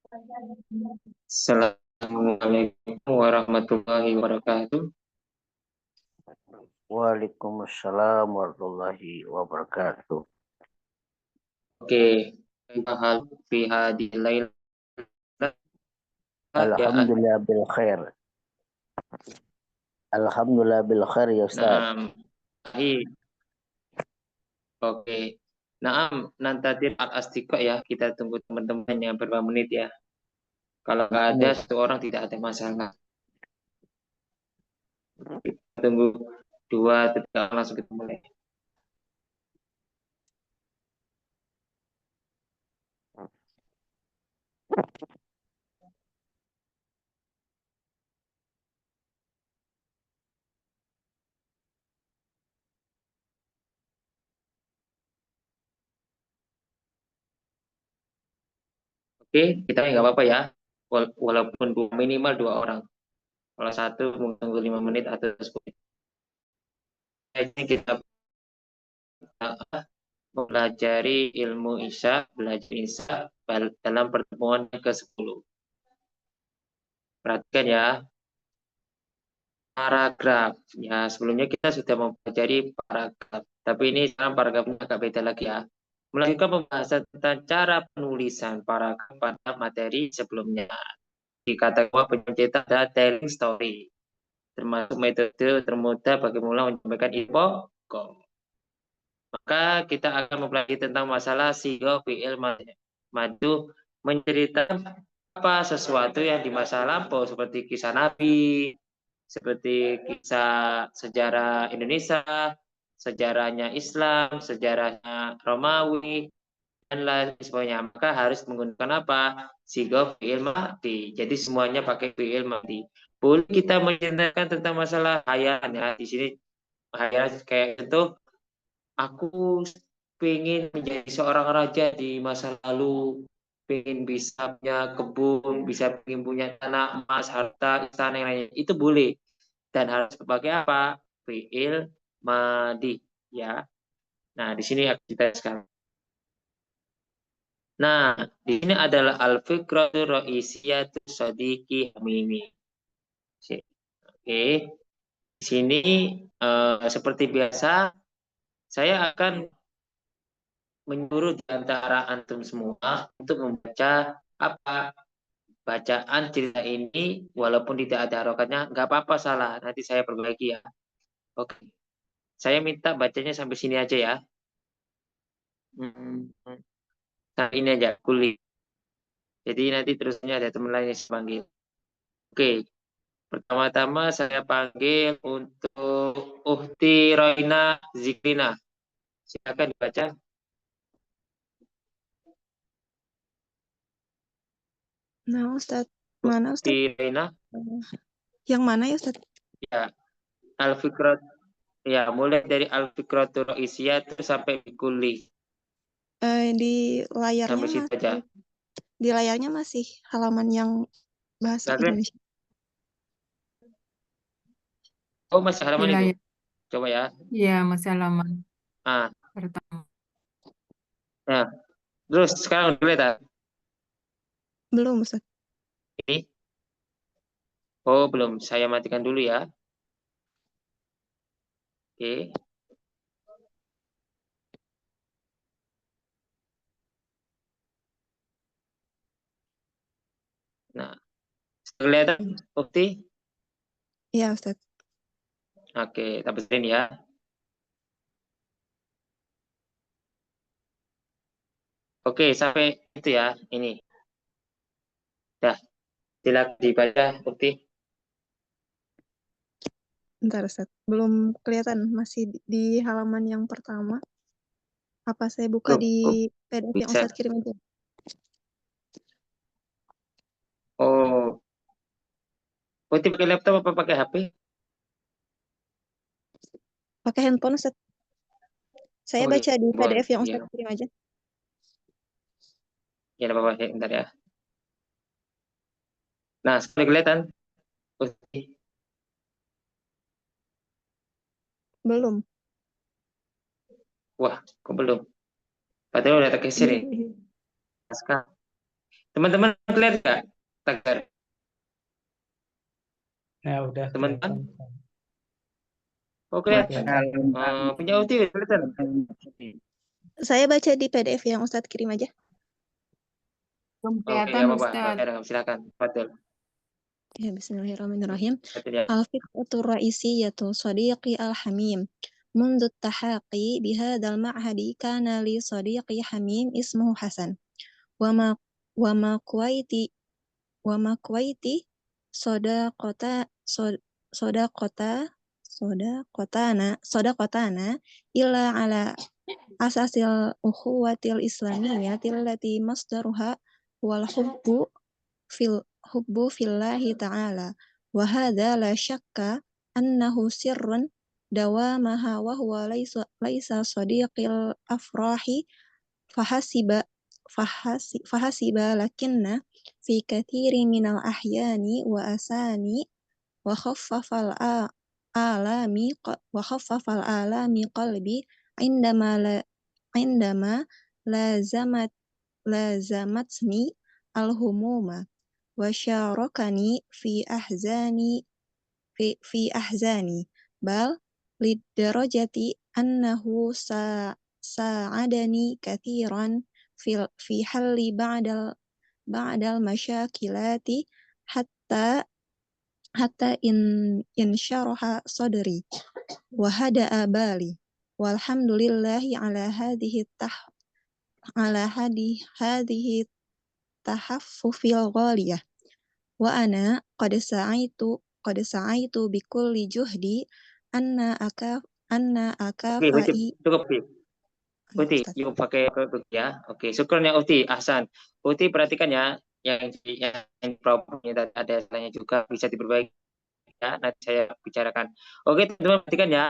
Assalamualaikum warahmatullahi wabarakatuh. Waalaikumsalam warahmatullahi wabarakatuh. Oke, hal fi hadil lail ya. Alhamdulillah bil khair. Alhamdulillah bil khair ya Ustaz. Naam. Oke. Naam, nanti al astiqo ya. Kita tunggu teman-teman yang beberapa menit ya. Kalau nggak ada satu orang tidak ada masalah. Kita tunggu 2 3 orang langsung kita mulai. Oke, kita nggak apa-apa ya. Walaupun minimal 2 orang. Kalau satu mungkin tunggu 5 menit atau 10 menit. Ini kita mempelajari ilmu Isya, belajar Isya dalam pertemuan ke-10. Perhatikan ya, paragraf. Ya, sebelumnya kita sudah mempelajari paragraf. Tapi ini sekarang paragrafnya agak beda lagi ya. Melanjutkan pembahasan tentang cara penulisan paragraf pada materi sebelumnya. Dikatakan bahwa pencetak adalah telling story, termasuk metode termudah bagi pemula menyampaikan info. Maka kita akan mempelajari tentang masalah sigo fi'il madu, menceritakan apa sesuatu yang di masa lampau seperti kisah Nabi, seperti kisah sejarah Indonesia, sejarahnya Islam, sejarahnya Romawi, dan lain sebagainya. Maka harus menggunakan apa? Sigo fi'il madi. Jadi semuanya pakai fi'il madi. Boleh kita menceritakan tentang masalah hayalan ya. Di sini hayalan kayak itu, aku pengen menjadi seorang raja di masa lalu, pengen bisa punya kebun, bisa pengen punya tanah emas, harta, istana yang lainnya. Itu boleh. Dan harus pakai apa? Fi'il madi. Ya. Nah, di sini kita sekarang. Nah, di sini adalah al-fikratu ra'isiyatu sadiqi hamimi. Oke. Di sini seperti biasa saya akan menyuruh di antara antum semua untuk membaca apa bacaan cerita ini, walaupun tidak ada harokatnya nggak apa-apa, salah nanti saya perbaiki ya. Oke, saya minta bacanya sampai sini aja ya. Nah, ini aja kulit, jadi nanti terusnya ada teman lain yang saya panggil. Oke, pertama-tama saya panggil untuk Uhti Roina Zikrina, silakan dibaca. Nah, Ustadz. Mana, Uhti Ustadz? Roina. Yang mana ya, Ustadz? Ya, Al-Fikrat. Ya, mulai dari Al-Fikratur Raisiyah terus sampai Bikuli. Di layarnya Sampai situ aja. di layarnya masih halaman yang bahasa Oke. Indonesia. Oh, masih halaman itu. Wilayah. Coba ya. Iya, masih halaman Ah, pertama. nah, terus sekarang kelihatan Belum, Ustadz. ini. Oh, belum. Saya matikan dulu ya. Oke. Nah, kelihatan bukti? Iya, Ustadz. Oke, tapi ini ya. Oke, sampai itu ya. Ini. Dah, silakan dibaca bukti. Bentar, Ustadz. Belum kelihatan. Masih di halaman yang pertama. Apa saya buka Loh, di kok PDF yang bisa? Ustadz kirim itu? Oh, bukti pakai laptop apa pakai HP? Pakai handphone, Ustadz. Saya Oh, baca di handphone. PDF yang Iya. Ustadz kirim aja. Ya, apa-apa. Bentar ya. Nah, sekali kelihatan bukti. Belum. Wah, kok belum? Padahal udah tergeser ini. Sekarang. Teman-teman lihat nggak tagar? Ya udah Teman-teman, kelihatan. oh kelihatan. Punya Uti kelihatan. Saya baca di PDF yang Ustadz kirim aja. Oke, Kelihatan nggak apa-apa. Ustaz. Silakan. Fadil. Ya, bismillahirrahmanirrahim. Fadil, ya. الفكرة الرئيسية صديقي الحميم منذ التحاقي بهذا المعهد كان لي صديقي حميم اسمه حسن وما وما كويتي صداقتا صداقتا صداقتنا إلا على أساس الأخوة الإسلامية التي مصدرها هو الحب في الله تعالى وهذا لا شك أنه سر دوامها وهو ليس صديق الأفراح فحسب لكن في كثير من الأحيان وأساني وخفف الآلام قلبي عندما لازمتني الهموم وشاركني في أحزاني بل لدرجة أنه ساعدني كثيرا في حل بعض المشاكلات حتى إن شرح صدري وهدأ بالي والحمد لله على هذه التحفف الغالية وأنا قد سعيت بكل جهدي أن Oke, أكافئ cukup. Uti, yuk pakai ya. Oke, syukur ya Uti, Ahsan. Uti perhatikan ya, yang problemnya ada salahnya juga bisa diperbaiki ya. Nanti saya bicarakan. Oke, teman-teman perhatikan ya.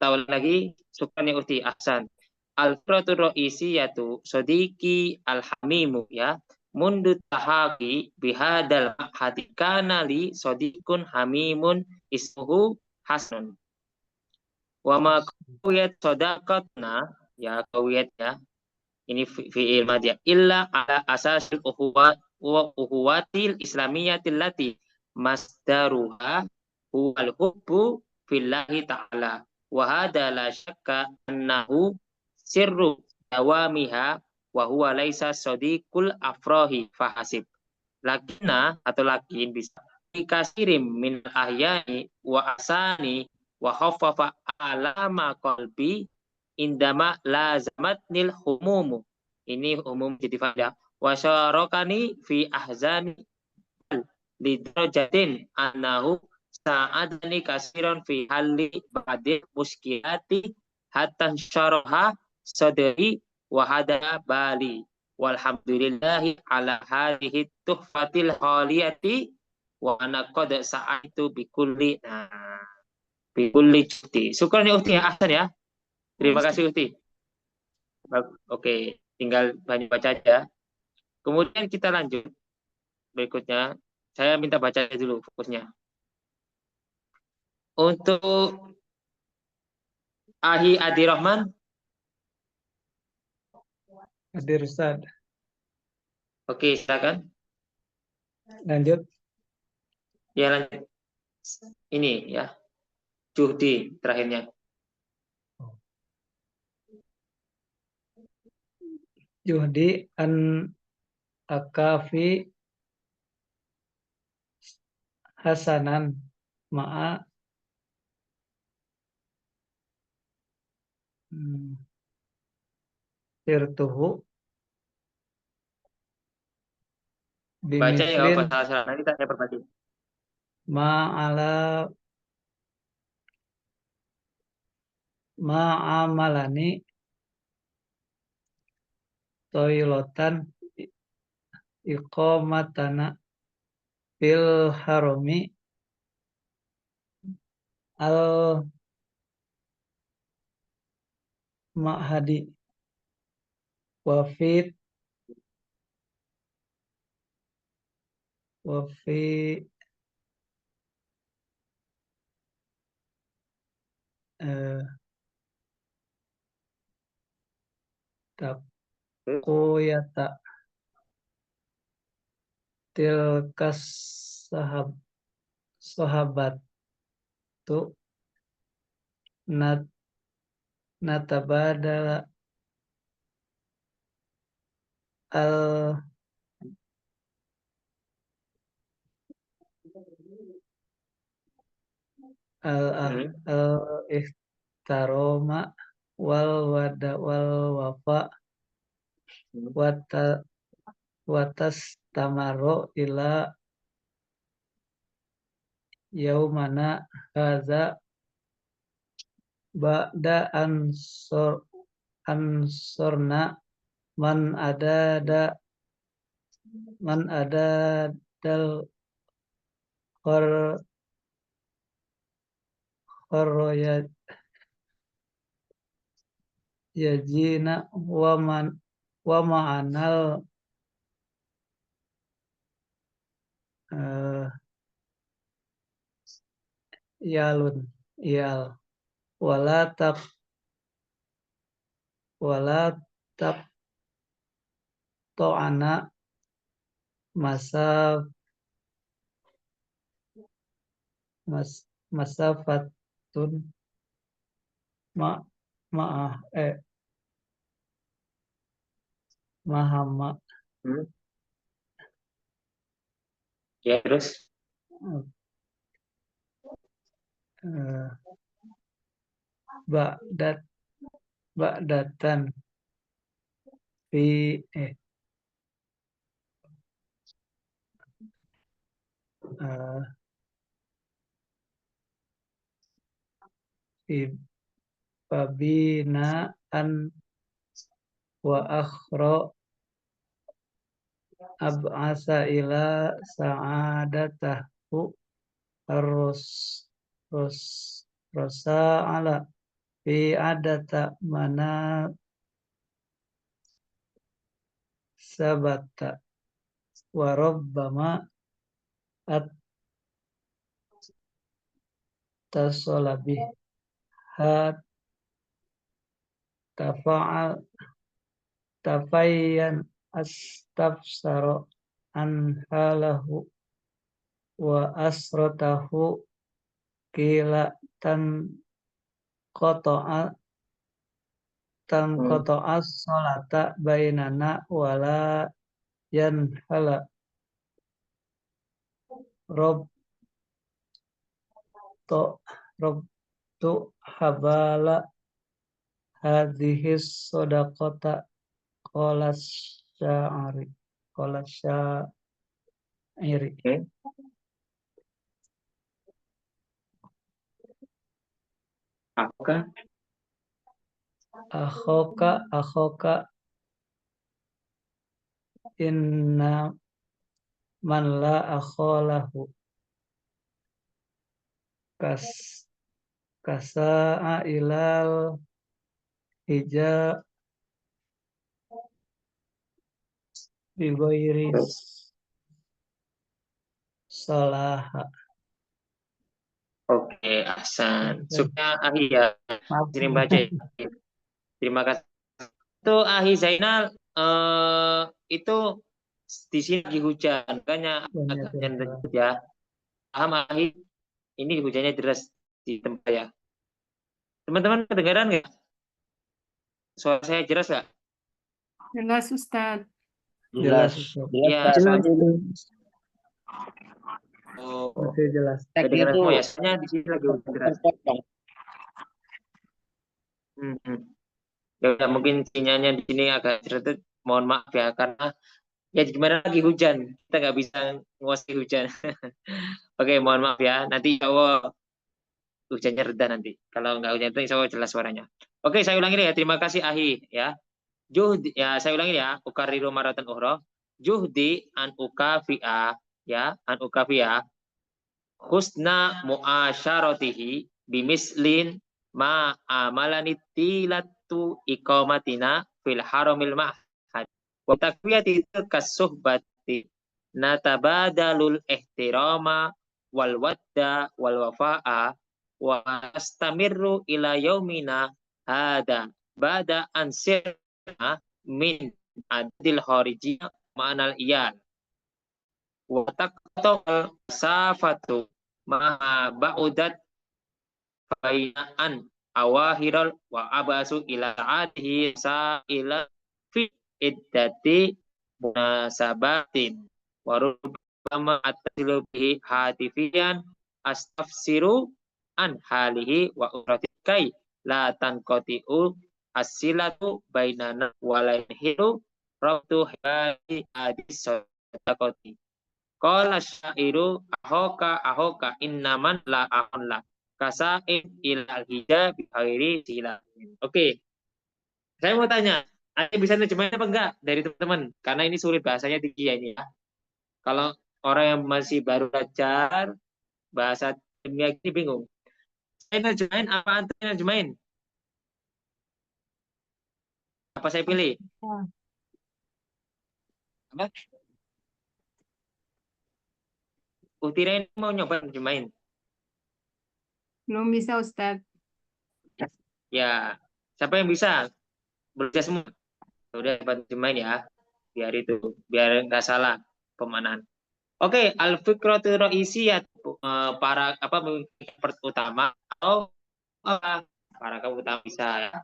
Tahu lagi, syukur ya Uti, Ahsan. Al-Fitratur Ro'isi yaitu Sodiki Al-Hamimu ya. Mundu tahaki bihadal hadikana li sodikun hamimun ismuhu Hasanun. Wa ma kawiyat sodakatna ya kawiyat ya ini fi'il madhi illa ala asasil uhuwatil islamiyatil lati masdaruha huwal hubbu fillahi ta'ala wa hadha la syakka annahu sirru dawamiha wa huwa laisa sadiqul afrahi fahasib lakina atau lakin bisa dikasirim min ahyani wa asani wa khaffafa alama qalbi indama lazamatnil humumu. Ini umum jadi faedah. Wasyarokani fi ahzani lidrojatin anahu sa'adani kasiron fi halli ba'dil muskilati hatta syaraha sadri wahada bali. Walhamdulillahi ala hadhihi tuhfatil khaliyati wa ana qad sa'aitu bikulli cuti. Syukran ya Uti ya, Ahsan ya. Terima kasih Uti. Oke, tinggal banyak baca aja. Kemudian kita lanjut berikutnya. Saya minta baca dulu fokusnya. Untuk Ahi Adi Rahman. Hadir Ustaz. Oke, silakan. Lanjut. Ya lanjut. Ini ya. Juhdi terakhirnya. Juhdi an akafi hasanan ma'a sirtuhu Baca ya kalau bimislin salah-salah. Nanti tanya berbagi. ma'amalani toilotan iqamatana fil harami al ma'hadi wafit wafi takoyata tilkas sahabat tu natabadala al ihtaroma wal wada wal wafa watas tamaro ila yaumana hadza ba'da ansorna man ada dal khoroyat yajina wa ma'anal iyal wala to'ana masafatun mahama Ya, terus ba'datan fi babinaan wa akhra ab'asa ila sa'adatahu rosa'ala fi adata mana sabata wa rabbama at-tasolabih tafayyan astafsaro an halahu wa asrotahu kila koto'a solata bainana wala yanhala rob tu habala hadhis sodaqota qolas syairi akhoka inna man la akholahu kasa'a ilal hija bigoiri salaha. Oke, ahsan. Suknya Ahi ya. Sini baca ya. Terima kasih. Itu Ahi Zainal itu di sini lagi hujan, makanya agak rendah ya. Paham Ahi? Ini hujannya deras di tempat ya. Teman-teman kedengaran nggak? Suara saya jelas nggak? Jelas, Ustaz. Jelas. Ya, Oke, jelas. kedengaran semua ya. Soalnya di sini lagi hujan deras. Ya, mungkin sinyalnya di sini agak cerita. Mohon maaf ya, karena ya gimana lagi hujan, kita nggak bisa nguasai hujan. Oke, mohon maaf ya. Nanti insya Allah hujannya reda nanti. Kalau nggak hujan itu insya Allah jelas suaranya. Oke, saya ulangi ya. Terima kasih Ahi ya. Juhdi ya, saya ulangi ya. Ukariru maratan ukhra. Juhdi an ukafi'a ya, an ukafi'a husna mu'asyaratihi bimislin ma amalani tilatu iqamatina fil haramil ma'had wa takwiyati kasuhbati natabadalul ihtirama wal wadda wal wafa'a wa astamirru ila yaumina hada ba'da ansirna min adil kharijiyah ma'anal iyal. wa taqtal safatu ma ba'udat bainaan awahiral wa abasu ila adihi sa ila fi iddati munasabatin wa rubbama atasilu bihi hatifiyan astafsiru an halihi wa uratikai la tanqati'u asilatu bainana walain hiru rautu hadi hadis sodakoti. Qala syairu ahoka innaman la ahon la kasain ilal hija bihairi sila. Oke, saya mau tanya, ada bisa terjemahin apa enggak dari teman-teman? Karena ini sulit bahasanya tinggi ya ini ya. Kalau orang yang masih baru belajar bahasa ilmiah ini bingung. Saya terjemahin apa antum terjemahin? Apa saya pilih? Apa? Utira ini mau nyoba terjemahin. Belum bisa, Ustadz. Ya, siapa yang bisa? Berusaha semua. Udah terjemahin ya. Biar itu, biar nggak salah pemanaan. Oke, al-fikratu ra'isiyah para apa utama atau para kaum utama bisa ya.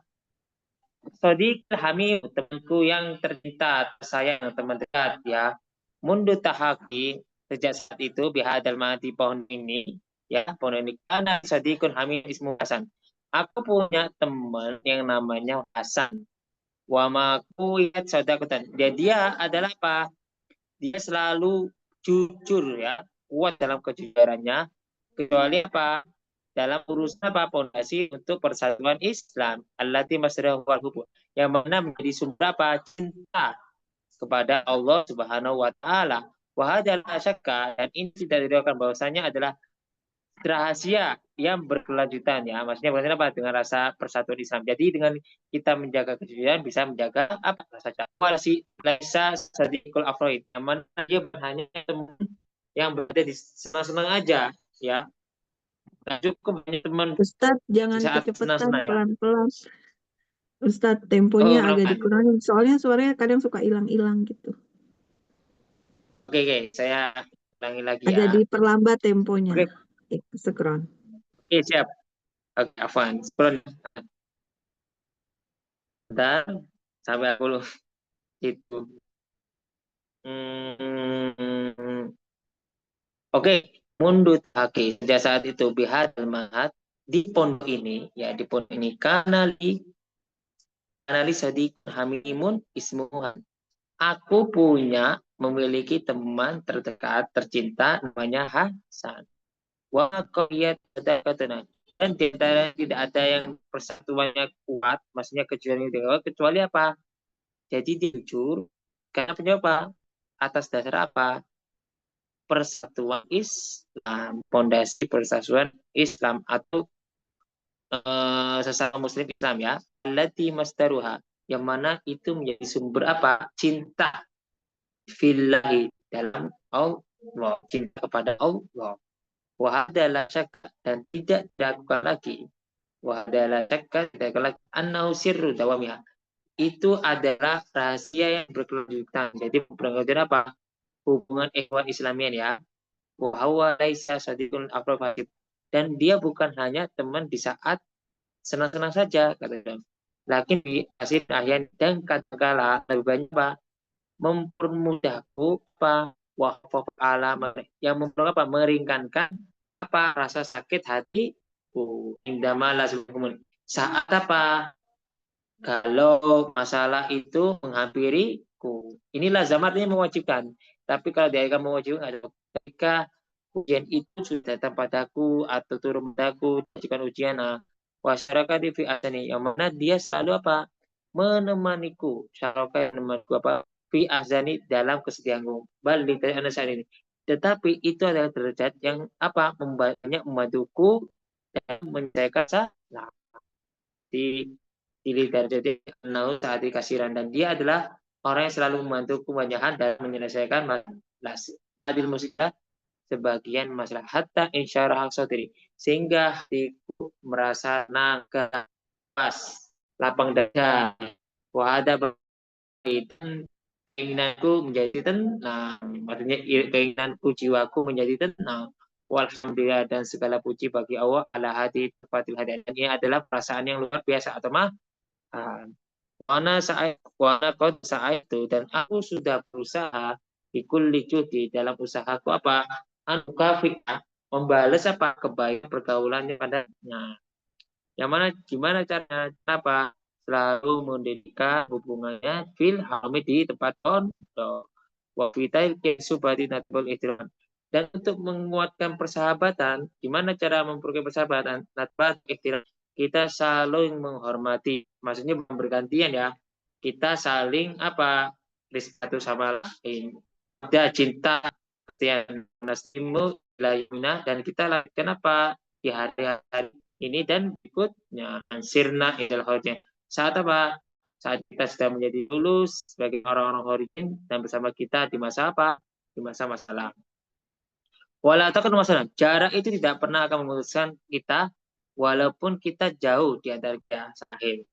Sadiq Hamid, temanku yang tercinta, sayang, teman dekat ya. Mundu tahaki, sejak saat itu bihadal mati pohon ini ya, pohon ini karena Sadiqun Hamid ismu Hasan. Aku punya teman yang namanya Hasan. Wa maku yat sadakutan. Dia adalah apa? Dia selalu jujur ya, kuat dalam kejujurannya, kecuali apa? Dalam urusan apa? Pondasi untuk persatuan Islam. Allati masrahu wal hubu. Yang mana menjadi sumber apa? Cinta kepada Allah Subhanahu wa taala. Wa hadzal syakka, dan ini tidak diragukan bahwasanya adalah rahasia yang berkelanjutan ya. Maksudnya bukan apa? Dengan rasa persatuan Islam. Jadi dengan kita menjaga kejujuran bisa menjaga apa? Rasa cinta. Si Laisa Sadiqul Afroid. Yang mana dia hanya teman yang berada di senang-senang aja ya. Nah, cukup banyak teman Ustadz, jangan di saat kecepatan, senang-senang ya. pelan-pelan. Ustadz, Oh, temponya agak pelan-pelan. dikurangin. Soalnya suaranya kadang suka hilang-hilang gitu. Oke, saya ulangi lagi Agak ya. diperlambat temponya. Oke, Sekron. siap. Oke, Afwan. Dan sampai aku itu. Oke, mundut haki. Sejak saat itu bihadal mahat di pondok ini ya, di pondok ini kanali sadik hamimun ismuhan. Aku memiliki teman terdekat tercinta namanya Hasan. Wa qawiyat sadaqatuna. Dan tidak ada yang persatuannya kuat, maksudnya kejujurannya kuat, kecuali apa? Jadi dia jujur karena penyebab atas dasar apa? Persatuan Islam, pondasi persatuan Islam atau sesama Muslim Islam ya. Allati masdaruha, yang mana itu menjadi sumber apa? Cinta fillahi, dalam Allah, cinta kepada Allah. Wahadalah syakka, dan tidak diragukan lagi. Wahadalah syakka, tidak lagi. Annahu sirru dawamiha, itu adalah rahasia yang berkelanjutan. Jadi berkelanjutan apa? Hubungan ikhwan Islamian ya. Wahwa laisa sadiqun afrofasib, dan dia bukan hanya teman di saat senang-senang saja, kata. Lakin di akhir ahyan, dan kadangkala lebih banyak apa? Mempermudahku apa? Wahfaf alam, yang memperoleh apa? Meringankan apa? Rasa sakit hatiku. Indamalah saat apa? Kalau masalah itu menghampiriku. Inilah zamannya mewajibkan. Tapi kalau dia akan mewajibkan, ketika ujian itu sudah datang padaku atau turun padaku, jika ujian wasyarakat di asani, yang mana dia selalu apa? Menemaniku. Syarakat menemaniku apa? Fi azani, dalam kesedihanku. Balik dari anak saat ini. Tetapi itu adalah derajat yang apa? Banyak membantuku dan menyelesaikan salah. Di darjati nau saat kasiran, dan dia adalah orang yang selalu membantuku banyakan dalam menyelesaikan masalah adil musika sebagian masalah hatta insyarah sotiri, sehingga hatiku merasa nagas lapang dada. Wahada, dan keinginanku menjadi tenang. Maksudnya keinginanku jiwaku menjadi tenang. Walhamdulillah dan segala puji bagi Allah ala hati tepatil hati. Dan ini adalah perasaan yang luar biasa atau saat itu dan aku sudah berusaha ikul licudi dalam usahaku apa anukafiah membalas apa kebaikan pergaulannya padanya. Yang mana gimana caranya? Kenapa? Selalu mendirikan hubungannya fil halmi di tempat pondok. Wa fitail kesubati natbul ihtiram. Dan untuk menguatkan persahabatan, gimana cara memperkuat persahabatan? Natbat ihtiram. Kita saling menghormati. Maksudnya bukan bergantian ya. Kita saling apa? Satu sama lain. Ada cinta yang nasimu dan kita lakukan apa? Di hari-hari ini dan berikutnya sirna idal khawjah. Saat apa? Saat kita sudah menjadi lulus sebagai orang-orang khorijin dan bersama kita di masa apa? Di masa masalah. Walau masalah, jarak itu tidak pernah akan memutuskan kita walaupun kita jauh di antara kita sahil.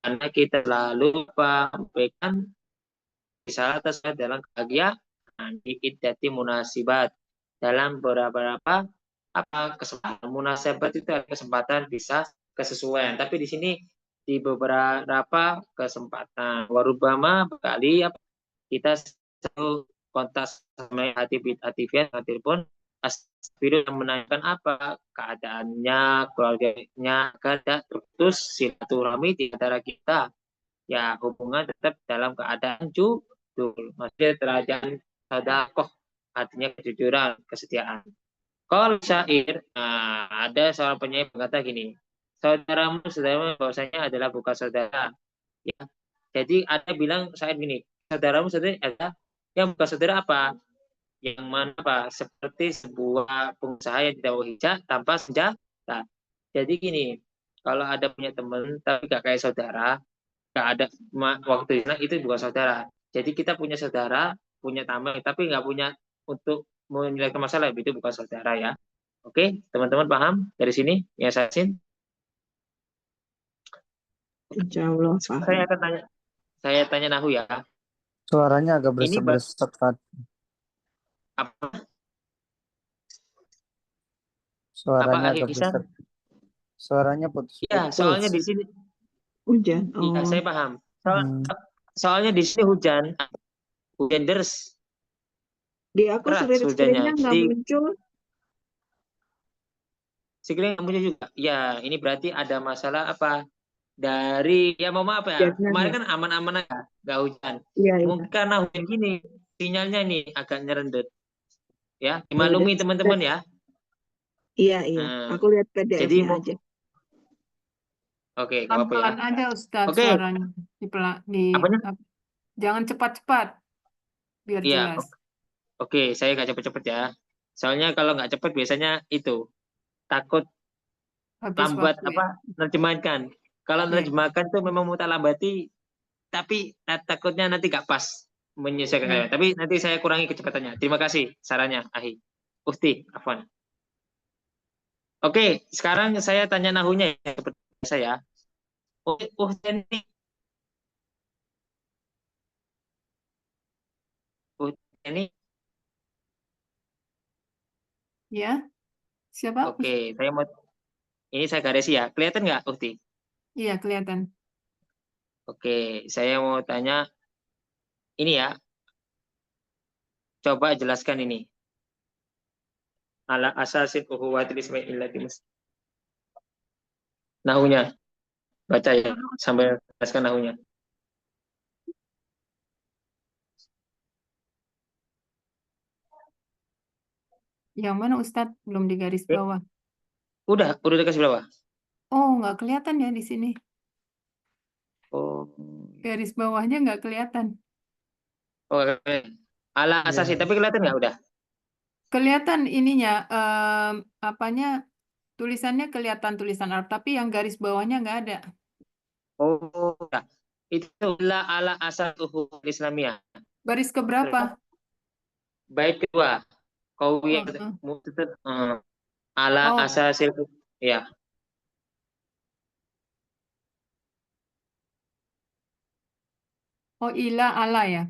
Karena kita selalu memberikan risalah tersebut dalam kebahagiaan di iddati munasibat dalam beberapa kesempatan. Munasabat itu ada kesempatan bisa kesesuaian. Tapi di sini di beberapa kesempatan warubama berkali kita satu kontak sama hati pun Aspiru yang menanyakan apa keadaannya, keluarganya agar tidak terputus silaturahmi di antara kita. Ya hubungan tetap dalam keadaan jujur. Maksudnya derajat sedekah artinya kejujuran, kesetiaan. Kalau syair, ada seorang penyair berkata gini, saudaramu bahwasanya adalah bukan saudara. Ya. Jadi ada bilang syair gini, saudaramu adalah yang bukan saudara apa? Yang mana apa? Seperti sebuah pengusaha yang tidak hijab tanpa senjata. Jadi gini, kalau ada punya teman tapi gak kayak saudara, gak ada waktu itu bukan saudara. Jadi kita punya saudara, punya tameng, tapi nggak punya untuk menyelesaikan masalah itu bukan saudara ya. Oke, teman-teman paham dari sini ya Sasin? Insya Allah paham. Saya tanya Nahu ya. Suaranya agak Ini beresek-beresek, apa? Suaranya Apa agak beresek. Suaranya putus-putus. Iya, soalnya di sini Hujan. Iya, saya paham. Soalnya di sini hujan deras. Di aku screen-nya nggak muncul. Screen nggak muncul juga. Ya, ini berarti ada masalah apa? Dari ya mau maaf ya. Kemarin kan aman-aman aja, nggak hujan. Iya, Mungkin karena hujan gini, sinyalnya nih agak nyerendet. Ya, dimaklumi teman-teman ya. Iya. Aku lihat PDF-nya aja. Oke, pelan-pelan aja Ustadz suaranya. Jangan cepat-cepat biar jelas. Oke, saya nggak cepet-cepet ya. Soalnya kalau nggak cepet biasanya itu takut lambat nerjemahkan. Kalau nerjemahkan tuh memang muta lambati, tapi takutnya nanti nggak pas menyesuaikan kalian. Tapi nanti saya kurangi kecepatannya. Terima kasih sarannya, Ahi. Ufti, Afwan. Oke, sekarang saya tanya nahunya ya, seperti saya. Ini ya, siapa? Oke, ini saya garisi ya. Kelihatan nggak, Ufti? Iya, kelihatan. Oke, saya mau tanya ini ya. Coba jelaskan ini. Ala asasin uhuwatil ismailati nahunya. Baca ya, sambil jelaskan nahunya. Yang mana Ustadz? Belum di garis bawah. Udah dikasih bawah. Oh, nggak kelihatan ya di sini. Oh. Garis bawahnya nggak kelihatan. Oh, ala asasi, tapi kelihatan nggak udah? Kelihatan ininya, apanya, tulisannya kelihatan tulisan Arab, tapi yang garis bawahnya nggak ada. Oh, itu ala asatuhu Islamiyah. Baris keberapa? Bait kedua. Qawiyah ala asasil ya. Oh, ila ala ya.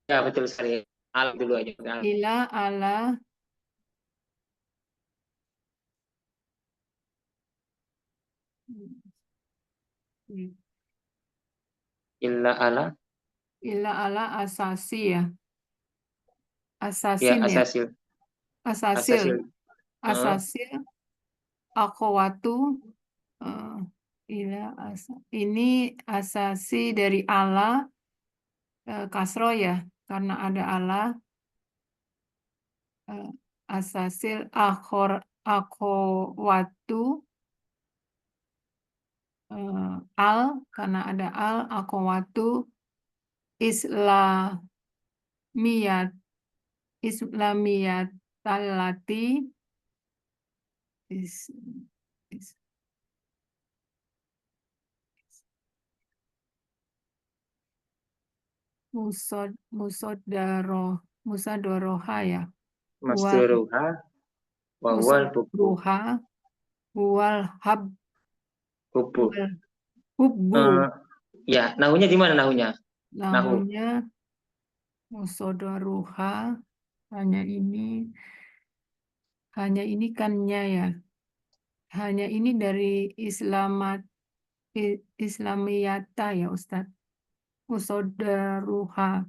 Ya, betul sekali. Ala dulu aja. Ila ala Illa ala. ila ala asasi ya. Ya, Asasin ya. asasil. Asasil. Asasil. Asasil. Akhwatu. Ila asa. Ini asasi dari ala kasro ya. Karena ada ala. Asasil akhwatu. Al karena ada al akhwatu Islamiyat talati musadoroha ya. Masduruha. Wawal buku. Musadoroha wal Bubu. hubbu. Ya, nahunya di mana nahunya? Nahunya musadoroha hanya ini kannya ya. Hanya ini dari Islamiyata ya Ustadz. Musodaruha.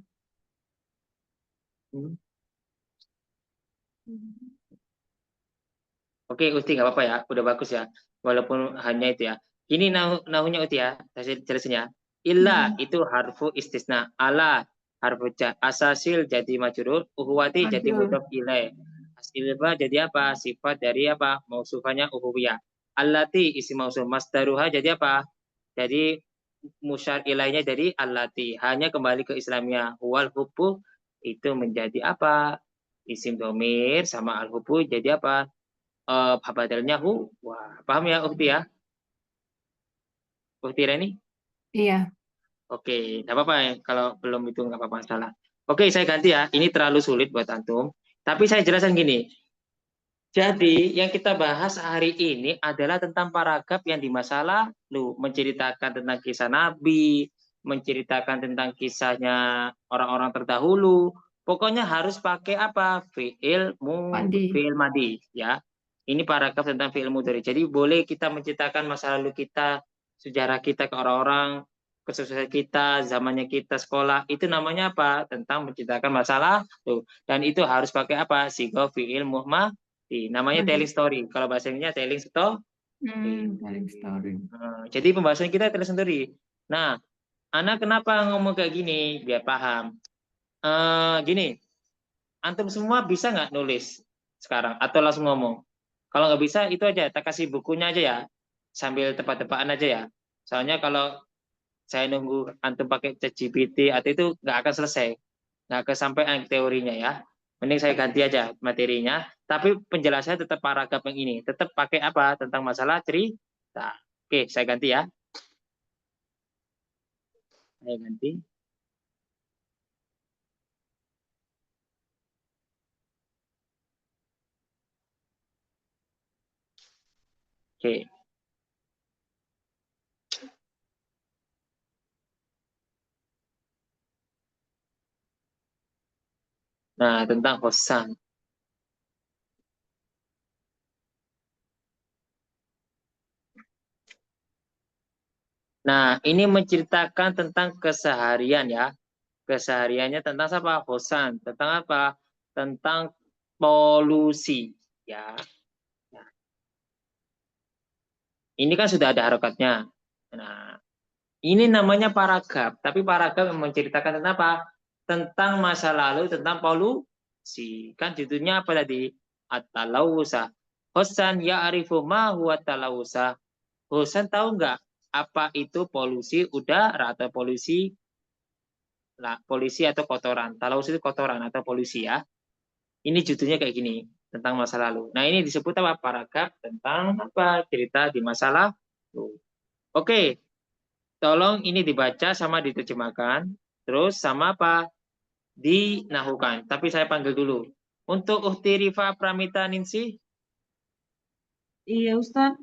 Oke, Uti nggak apa-apa ya, udah bagus ya. Walaupun hanya itu ya. Ini nahunya Uti ya, saya jelasin ya. Illa itu harfu istisna, ala harfu asasil jadi majrur, uhuwati jadi mudhof ilaih. Asilba jadi apa? Sifat dari apa? Mausufannya uhuwiyah. Allati isi mausuf, masdaruha jadi apa? Jadi musyar ilaihnya jadi allati. Hanya kembali ke Islamiyah. Huwal hubbu itu menjadi apa? Isim domir sama al-hubbu jadi apa? Badalnya hu. Wah, paham ya Ukti ya? Ukti Reni? Iya. Oke, nggak apa-apa ya. Kalau belum itu nggak apa-apa salah. Oke, saya ganti ya. Ini terlalu sulit buat antum. Tapi saya jelaskan gini. Jadi yang kita bahas hari ini adalah tentang paragraf yang di masa lalu, menceritakan tentang kisah Nabi, menceritakan tentang kisahnya orang-orang terdahulu. Pokoknya harus pakai apa? Fi'il madi ya. Ini paragraf tentang fi'il mudhari. Jadi boleh kita menceritakan masa lalu kita, sejarah kita ke orang-orang, kesuksesan kita, zamannya kita sekolah. Itu namanya apa? Tentang menceritakan masa lalu. Dan itu harus pakai apa? Sigo fi'il muhmadi. Namanya telling story. Kalau bahasa Inggrisnya telling story. Telling story. Jadi pembahasan kita telling story. Nah, Ana kenapa ngomong kayak gini? Biar paham. Gini, antum semua bisa nggak nulis sekarang? Atau langsung ngomong? Kalau nggak bisa, itu aja. Tak kasih bukunya aja ya. Sambil tebak-tebakan aja ya. Soalnya kalau saya nunggu antum pakai ChatGPT atau itu nggak akan selesai. Nggak kesampaian teorinya ya. Mending saya ganti aja materinya. Tapi penjelasannya tetap paragraf yang ini. Tetap pakai apa? Tentang masalah cerita. Oke, saya ganti ya. Saya ganti. Oke. Nah, tentang Hosan. Nah, ini menceritakan tentang keseharian ya. Kesehariannya tentang apa? Hosan. Tentang apa? Tentang polusi ya. Nah, ini kan sudah ada harokatnya. Nah, ini namanya paragraf. Tapi paragraf yang menceritakan tentang apa? Tentang masa lalu, tentang polusi. Kan judulnya apa tadi? At-talawusa. Hosan ya'rifu ma huwa talawusa. Hosan tahu nggak apa itu polusi udara atau polusi atau kotoran. Talawus itu kotoran atau polusi ya. Ini judulnya kayak gini, tentang masa lalu. Nah, ini disebut apa? Paragraf tentang apa? Cerita di masa lalu. Oke. Tolong ini dibaca sama diterjemahkan. Terus sama apa? Dinahukan. Tapi saya panggil dulu. Untuk Uhti Rifa Pramita Ningsih. Iya, Ustaz.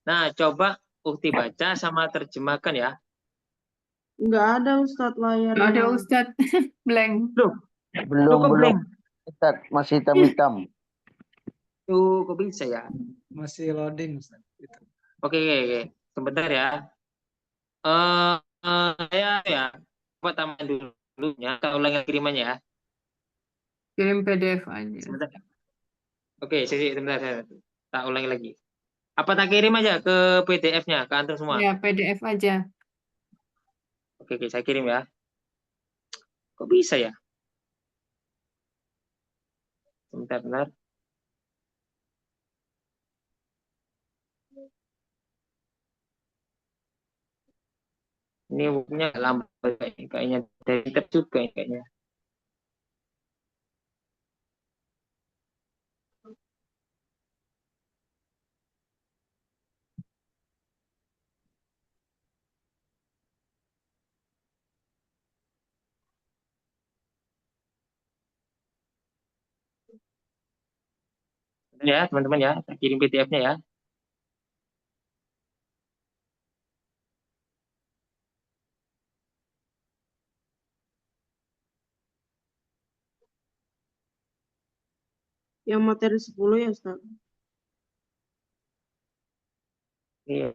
Nah, coba Uhti baca sama terjemahkan ya. Nggak ada Ustadz Nggak ada layarnya. Ustadz. Blank. Loh, Belum, kok belum. blank? Ustaz, masih hitam-hitam. Tuh, kok bisa ya? Masih loading Ustadz. Gitu. Oke, oke, oke. Sebentar ya. Saya ya, coba tamat dulu ya. Kita ulangi kirimannya ya. Kirim PDF aja. Sebentar. Oke, sebentar. Tak ulangi lagi. Apa tak kirim aja ke PDF-nya, ke antum semua? Ya, PDF aja. Oke, oke, saya kirim ya. Kok bisa ya? Sebentar, benar. Ini bukunya lambat kayaknya. Dari tab juga kayaknya. Ya, teman-teman ya. Saya kirim PDF-nya ya. Yang materi 10 ya Ustaz. Iya.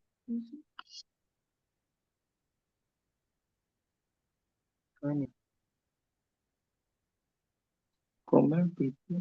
Komen itu.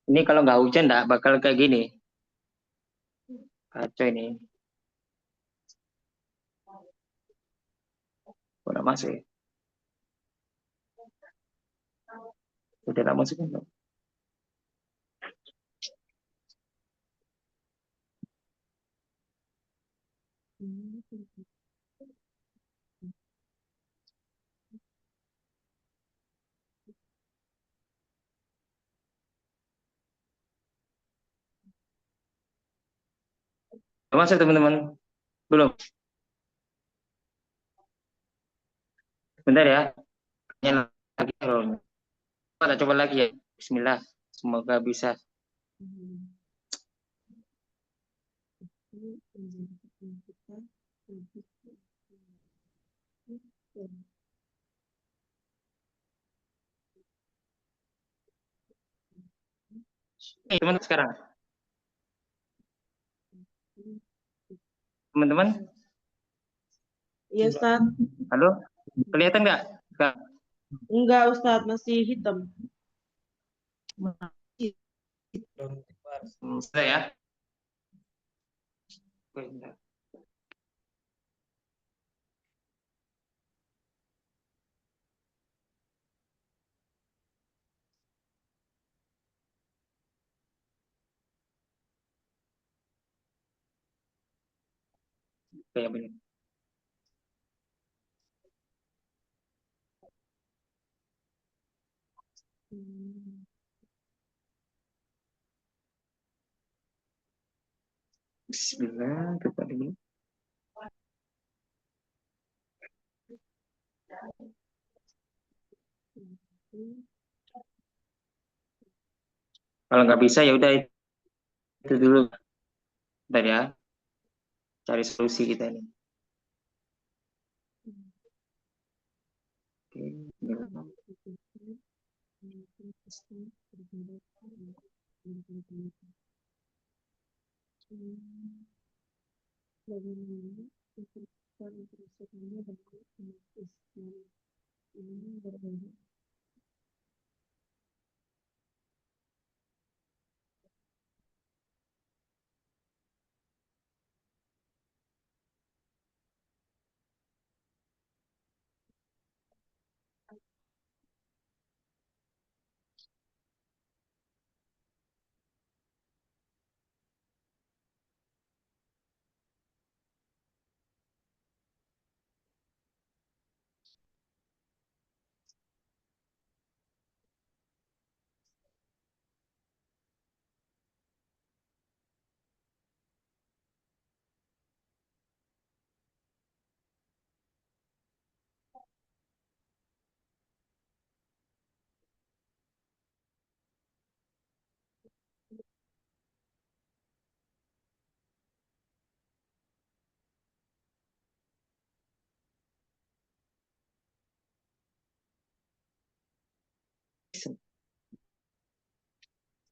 Ini kalau nggak hujan nggak bakal kayak gini. Kacau ini. Udah masuk ya? Udah tak masukin belum? Udah masuk teman-teman? Belum? Bentar ya. Yang lagi belum. Kita coba lagi ya. Bismillah. Semoga bisa. Teman sekarang. Teman-teman, Iya Ustaz. halo? Kelihatan nggak? Enggak Ustaz, masih hitam. Sudah ya? Bentar. Kayak begini. Bismillah, kita dulu. Kalau nggak bisa ya udah itu dulu. Bentar ya. Cari solusi kita ini. Oke.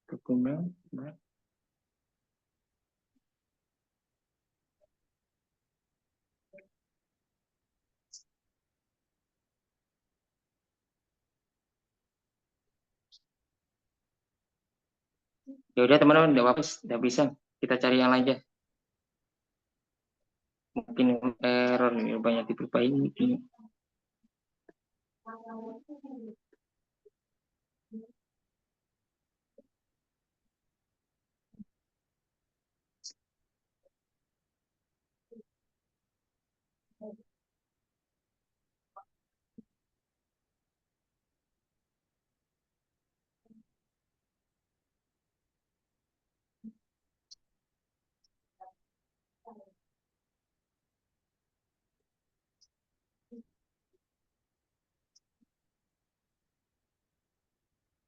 Dokumen. Ya udah teman-teman, udah hapus, udah bisa. Kita cari yang lain aja. Mungkin error nih, banyak diperbaiki ini.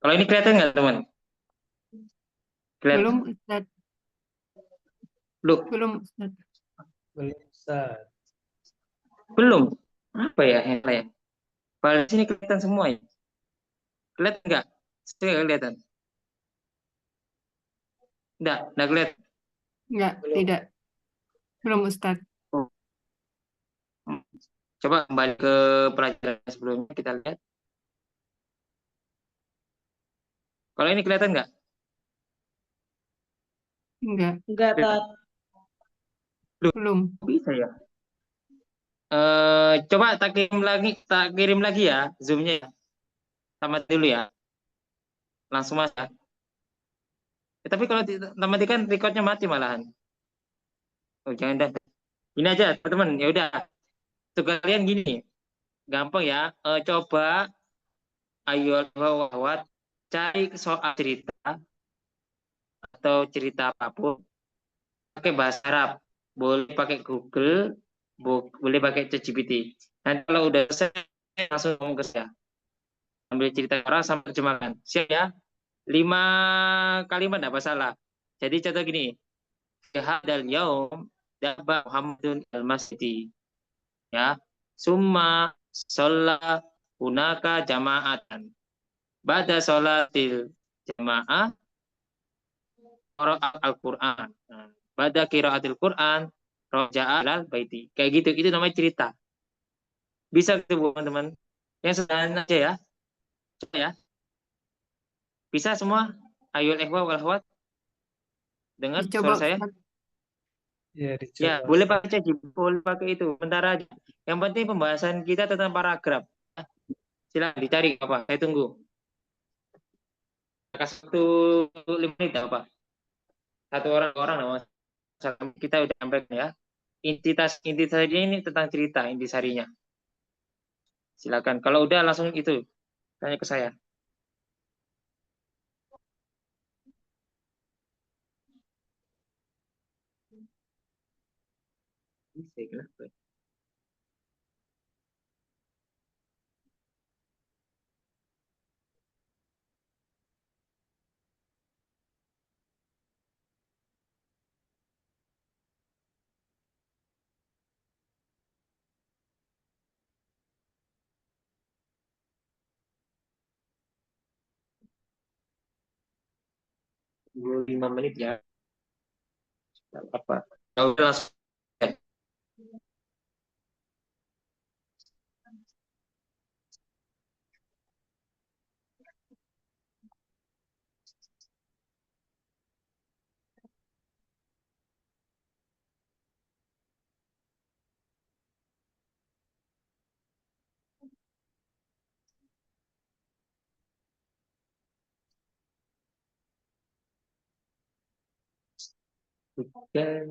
Kalau ini kelihatan nggak teman? Kelihatan? Belum Ustaz. Loh, Belum Ustaz. Belum Ustaz. belum. Apa ya yang lain? Kalau di sini kelihatan semua ya. Kelihatan nggak? Saya nggak kelihatan. Nggak kelihatan. Enggak, Belum. tidak. Belum Ustaz. Oh. Coba kembali ke pelajaran sebelumnya kita lihat. Kalau ini kelihatan nggak? Enggak, Enggak, Tat. belum. Bisa ya. Coba tak kirim lagi ya zoomnya ya. Tamat dulu ya. Langsung mas ya. Tapi kalau tamat kan recordnya mati malahan. Oh jangan dah. Ini aja teman-teman. Ya udah. Tugas kalian gini. Gampang ya. Coba ayo lewat cari soal cerita atau cerita apapun pakai bahasa Arab. Boleh pakai Google, boleh pakai ChatGPT. Nanti kalau udah selesai langsung ngomong ke saya. Ambil cerita orang sampai terjemahkan. Siap ya? 5 kalimat tidak masalah. Jadi contoh gini. Hadal yaum dabba Muhammadun al-masjidi. Ya. Summa sholla hunaka jama'atan. Ba'da sholatil jamaah qira'a al-Qur'an. Nah, ba'da qira'atil Qur'an roja'a alal baiti. Kayak gitu. Itu namanya cerita. Bisa gitu teman-teman. Yang sederhana aja ya. Coba ya. Bisa semua? Ayul ikhwa wal akhwat? Dengar Dicoba suara saya? Ustaz. Ya, Ya, dicoba boleh Ustaz. pakai ChatGPT, boleh pakai itu. Bentar aja. Yang penting pembahasan kita tentang paragraf. Silakan dicari apa? Saya tunggu. Kasih waktu 5 menit apa? Satu orang nama kita udah sampaikan ya. Inti sarinya ini tentang cerita inti sarinya. Silakan. Kalau udah langsung itu tanya ke saya. Saya kenapa? 25 menit ya. Apa? Kalau udah langsung. Dan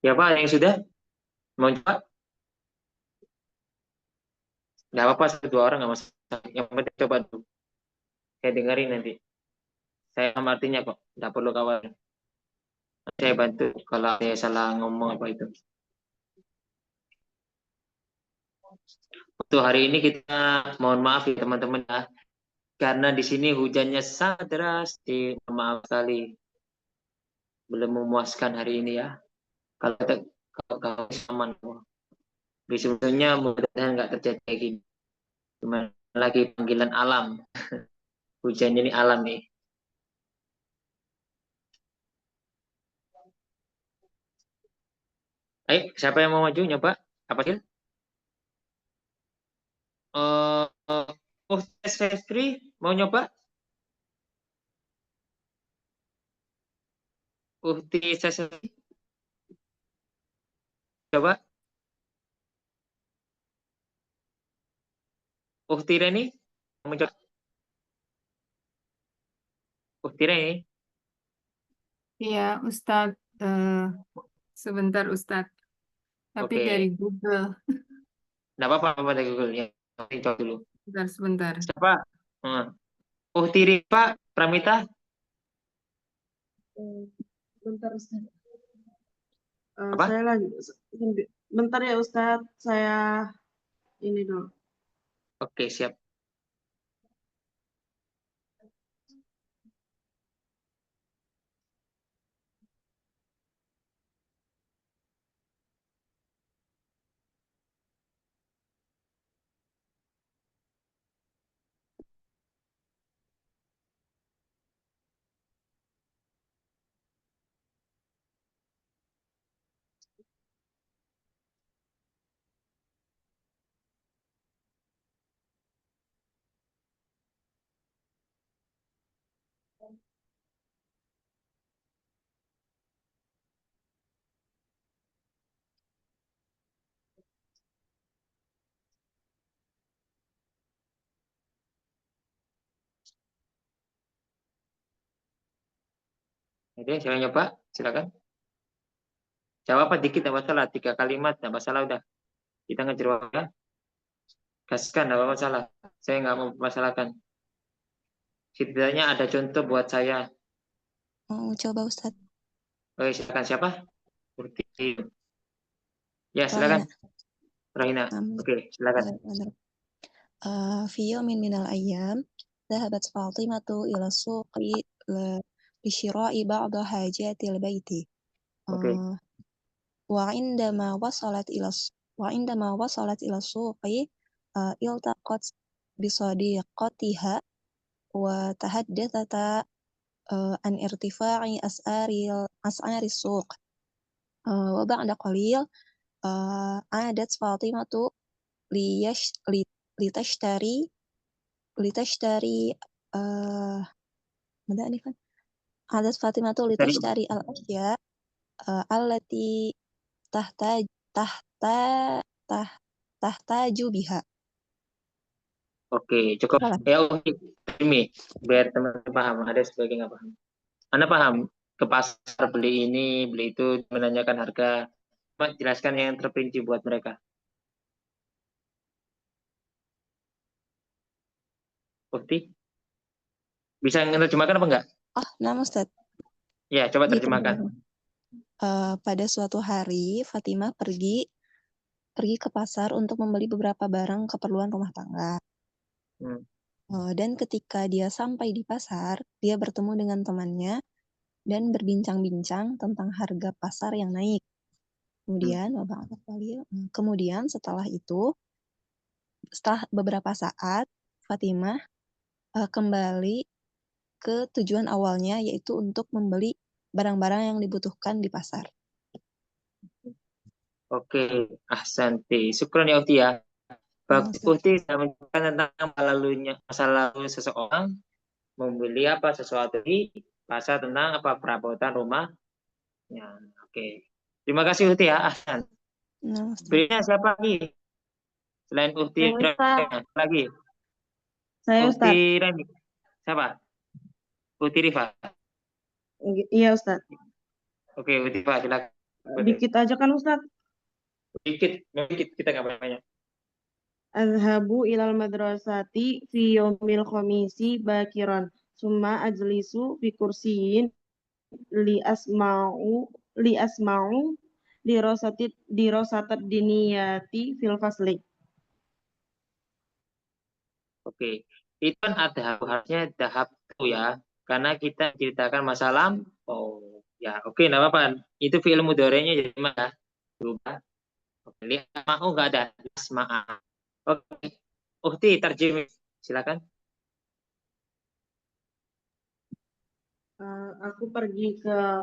Ya Pak, yang sudah mau coba? Nggak apa-apa, satu dua orang nggak masalah. Yang penting coba dulu. Saya dengerin nanti. Saya sama artinya kok, nggak perlu khawatir. Saya bantu kalau saya salah ngomong apa itu. Untuk hari ini kita mohon maaf ya teman-teman ya, karena di sini hujannya sangat deras. Maaf sekali, belum memuaskan hari ini ya. Kalau aman, sebetulnya mudah-mudahan nggak terjadi kayak gini. Cuma lagi panggilan alam, hujannya ini alam nih. Ayo, siapa yang mau maju nyoba? Apa sih? Tes Febri mau nyoba? Tes coba. Reni mau coba? Reni. Iya, Ustadz. Sebentar, Ustadz. Tapi Oke. dari Google. Nggak apa-apa dari Google ya. Coba dulu. Sebentar. Siapa? Pak Pramita. Bentar Ustaz. Apa? Saya lagi bentar ya Ustaz, saya ini dulu. Oke, siap. Oke, silakan nyoba. Silakan. Jawab apa dikit nggak masalah. 3 kalimat nggak masalah udah. Kita ngejar ya. Gaskan nggak masalah. Saya nggak mau masalahkan. Setidaknya ada contoh buat saya. Mau coba Ustaz? Oke, silakan siapa? Ya, silakan. Rahina. Oke, silakan. في يوم من الأيام ذهبت فاطمة إلى السوق لشراء بعض حاجات البيت. وعندما وصلت إلى السوق التقت بصديقتها وتحدثتا عن ارتفاع أسعار السوق. وبعد قليل عادت فاطمة لتشتري ماذا أنفا؟ عادت فاطمة لتشتري الأشياء التي تحتاج بها. Oke, cukup. Ya, ini biar teman-teman paham. Ada sebagian nggak paham. Anda paham? Ke pasar beli ini, beli itu, menanyakan harga. Pak, jelaskan yang terperinci buat mereka. Bukti? Bisa menerjemahkan apa enggak? Nah Ustaz. Ya, coba terjemahkan. Pada suatu hari, Fatimah pergi ke pasar untuk membeli beberapa barang keperluan rumah tangga. Dan ketika dia sampai di pasar, dia bertemu dengan temannya dan berbincang-bincang tentang harga pasar yang naik. Kemudian setelah beberapa saat, Fatimah kembali ke tujuan awalnya, yaitu untuk membeli barang-barang yang dibutuhkan di pasar. Oke, ahsanti. Syukran ya Ukti ya. Bagus Ukti saya menjelaskan tentang masa lalu seseorang membeli sesuatu di bahasa tentang apa perabotan rumah. Ya, oke. Terima kasih Uhti ya, Ahsan. Nah, Ustaz. Berikutnya siapa lagi? Selain Uhti Saya, Ustaz. lagi. Saya Uhti Ustaz. Reni. Siapa? Uhti Rifa. Iya Ustaz. Oke, Uhti Rifa silakan. Dikit aja kan Ustaz. Dikit kita nggak banyak. Azhabu ilal madrasati fi yomil khomisi bakiran. Summa ajlisu fi kursiyin li asma'u dirosatat diniyati fil fasli. Oke, itu kan ada harusnya dahab tuh ya, karena kita ceritakan masa lampau. Ya, oke, enggak apa-apa. Itu fi'il mudhari'nya jadi mana? Berubah. Oke, lihat mau nggak ada asma'a. Oke, Uhti terjemah. Silakan. Aku pergi ke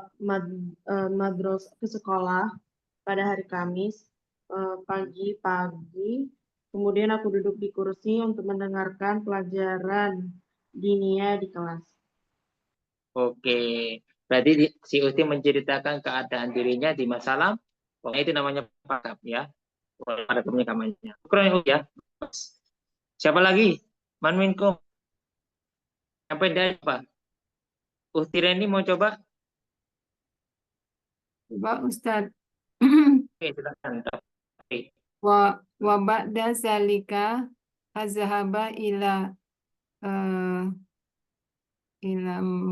ke sekolah pada hari Kamis pagi-pagi. Kemudian aku duduk di kursi untuk mendengarkan pelajaran dinia di kelas. Oke, berarti si Uhti menceritakan keadaan dirinya di masa lampau. Itu namanya pakap ya. Ada kamarnya. Kurang ya. Siapa lagi? Man minkum. Sampai dari apa? Uhti Reni mau coba? Coba Ustaz. Oke, silakan. Oke. Wa ba'da zalika azhaba ila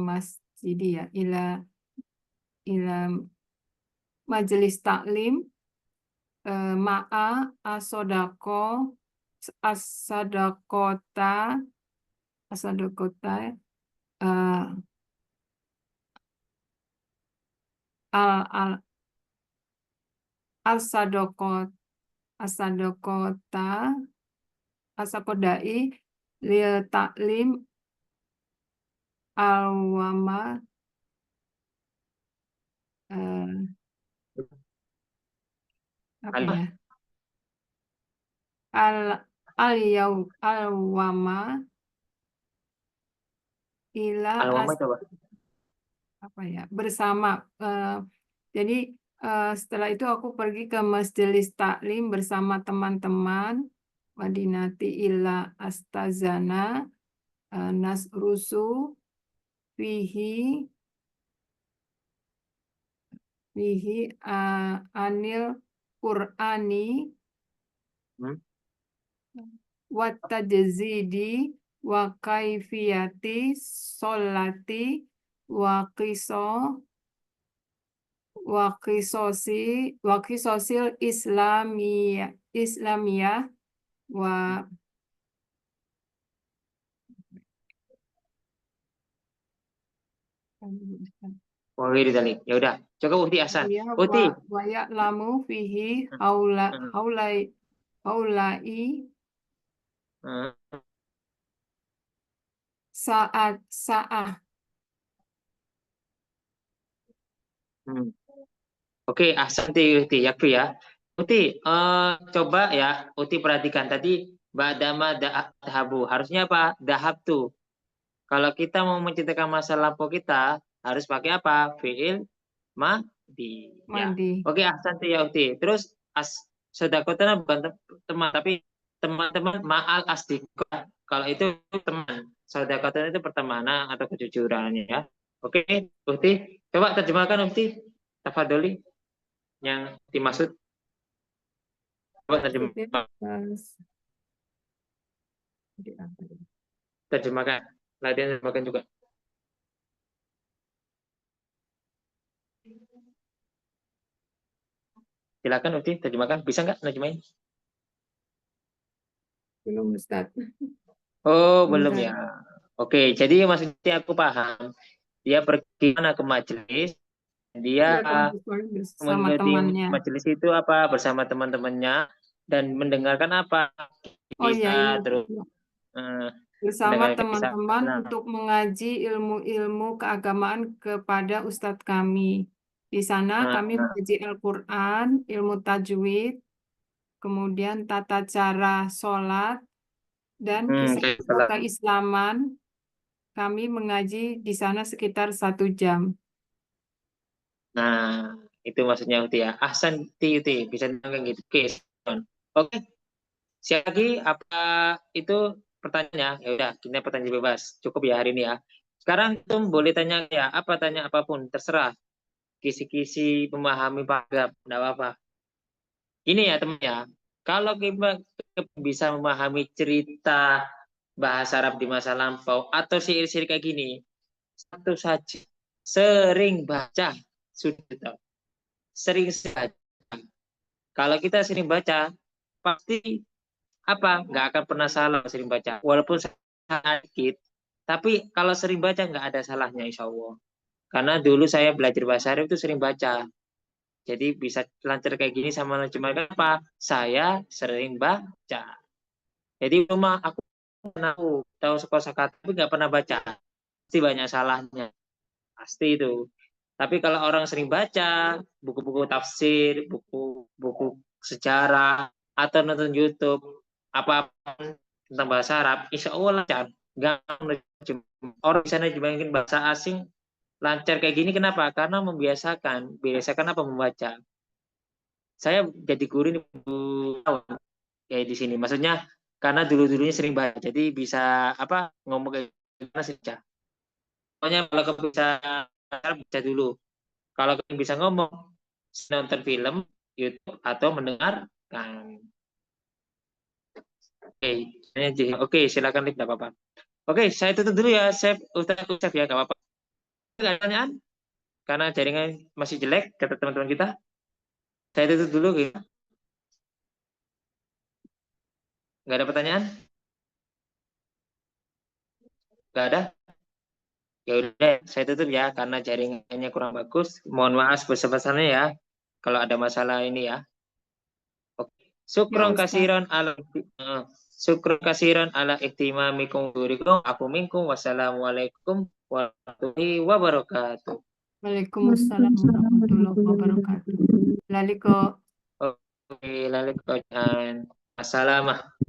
masjid ya, ila majelis taklim ma'a asadakota asakodai lil taklim alwama apa ya alwama ila Alwama coba. apa ya bersama jadi setelah itu aku pergi ke majelis taklim bersama teman-teman Madinati ila astazana nasrusu fihi anil Qur'ani wa tajzidi wa kaifiyati sholati wa qisosil islamiyah wa Oh, ini ya udah. Coba Uhti Hasan. Uhti. wa ya'lamu fihi haulai saat. Oke, Ahsanti Uhti, Yakfi ya. Uhti, coba ya, Uhti perhatikan tadi ba'dama dahabu. Harusnya apa? Dahab tuh. Kalau kita mau menceritakan masa lampau kita, harus pakai apa? Fi'il madi. Ya. Oke, Ahsanti ya Uhti. Terus sedekotana bukan teman, tapi teman-teman ma'al asdiqah. Kalau itu teman, sedekotana itu pertemanan atau kejujurannya ya. Oke, Uhti, coba terjemahkan Uhti. Tafadholi yang dimaksud. Coba terjemahkan. Latihan terjemahkan juga. Silakan Uti, terjemahkan. Bisa nggak terjemahin? Belum Ustaz. Oh, belum ya. Oke, jadi maksudnya aku paham. Dia pergi mana ke majelis, dia bersama temannya. Majelis itu apa? Bersama teman-temannya dan mendengarkan apa? Oh iya. Terus bersama teman-teman untuk mengaji ilmu-ilmu keagamaan kepada Ustadz kami. Di sana kami mengaji Al-Quran, ilmu tajwid, kemudian tata cara sholat, dan kisah keislaman, kami mengaji di sana sekitar 1 jam. Nah, itu maksudnya Uti ya. Ahsan Uti, bisa dibilang gitu. Oke. Siapa lagi? Apa itu pertanyaannya? Ya udah, kita pertanyaan bebas. Cukup ya hari ini ya. Sekarang itu boleh tanya ya, tanya apapun, terserah. Kisi-kisi memahami paragraf, enggak apa-apa. Ini ya teman ya. Kalau kita bisa memahami cerita bahasa Arab di masa lampau atau syair-syair kayak gini, satu saja, sering baca, sudah. Sering baca. Kalau kita sering baca, pasti nggak akan pernah salah sering baca. Walaupun sangat dikit, tapi kalau sering baca nggak ada salahnya insya Allah. Karena dulu saya belajar bahasa Arab itu sering baca. Jadi bisa lancar kayak gini sama cuma apa? Saya sering baca. Jadi rumah aku tahu kosakata tapi nggak pernah baca. Pasti banyak salahnya. Pasti itu. Tapi kalau orang sering baca buku-buku tafsir, buku-buku sejarah, atau nonton YouTube, apa-apa tentang bahasa Arab, insya Allah lancar. Orang di sana dibandingin bahasa asing, lancar kayak gini kenapa? Karena membiasakan apa membaca. Saya jadi guru ini ya di sini. Maksudnya karena dulu-dulunya sering baca, jadi bisa ngomong kayak gimana saja. Pokoknya kalau kamu bisa baca dulu. Kalau kamu bisa ngomong, nonton film, YouTube atau mendengarkan. Oke, silakan tidak apa-apa. Oke, saya tutup dulu ya, Chef. Ustaz ya, nggak apa-apa. Ada pertanyaan? Karena jaringan masih jelek kata teman-teman kita. Saya tutup dulu gitu. Nggak ada pertanyaan? Nggak ada? Ya udah, saya tutup ya karena jaringannya kurang bagus. Mohon maaf besar-besarnya ya kalau ada masalah ini ya. Oke. Syukron kasiran ala ihtimamikum burikum aku minkum. Wassalamualaikum warahmatullahi wabarakatuh. Waalaikumsalam warahmatullahi wabarakatuh. Laliko. Oke, lalu Assalamualaikum.